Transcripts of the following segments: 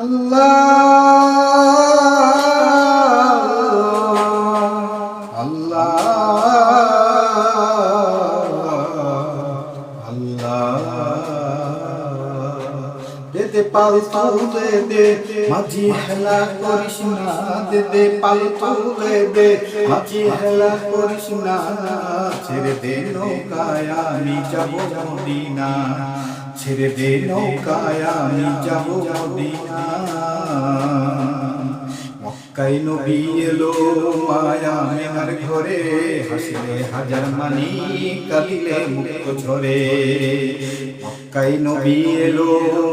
আল্লাহ আল্লাহ আল্লাহ দে দে পাল তুলে দে মাঝি হেলা করিস না দে দে পাল তুলে দে মাঝি হেলা করিস না ছেড়ে দে নৌকায় আমি যাব মদিনা ছেড়ে দে নৌকায় আমি যাব মদিনা মক্কায় নবী এলো মায়া মেনার ঘরে হাসিলে হাজার মানি কাঁদিলে মুক্ত ঝরে মক্কায় নবী এলো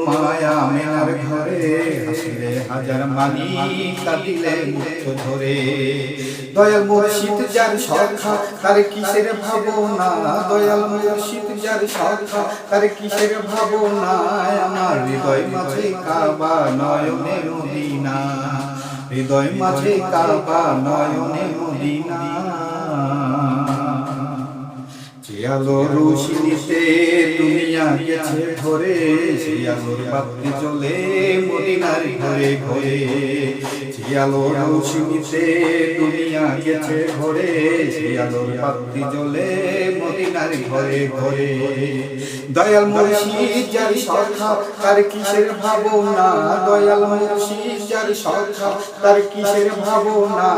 মায়া মেনার ঘরে হাসিলে হাজার মানি কাঁদিলে মুক্ত ঝরে দয়াল মুর্শিদ যার সখা তার কিসের ভাবনা দয়াল মুর্শিদ যার সখা তার কিসের ভাবনা আমার হৃদয় মাঝে কাবা নয়নে মদিনা হৃদয় মাঝে কাবা নয়নে মদিনা যে আলোর রোশনীতে দুনিয়া গেছে ভরে সে আলোর বাতি জ্বলে মদিনার ঘরে ঘরে যে আলোর রোশনীতে দুনিয়া গেছে ভরে সে আলোর বাতি জ্বলে মদিনার ঘরে ঘরে দয়াল মুর্শিদ যার সখা তার কিসের ভাবনা দয়াল মুর্শিদ যার সখা তার কিসের ভাবনা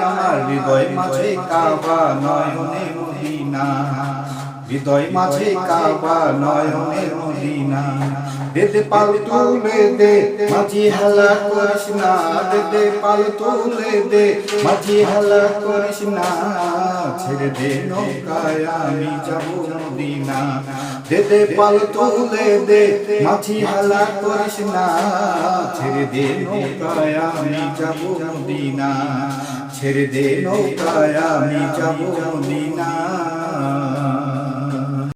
আমার হৃদয় মাঝে কাবা নয়নে মদিনা হৃদয় মাঝে কাবা নয়নে মদিনা দে দে পাল তুলে দে মাঝি হেলা করিস না দে দে পাল তুলে দে মাঝি হেলা করিস না ছেড়ে দে নৌকায় আমি যাব মদিনা দে দে পাল তুলে দে মাঝি হেলা করিস না ছেড়ে দে নৌকায় আমি যাব মদিনা ছেড়ে দে নৌকায় আমি যাব মদিনা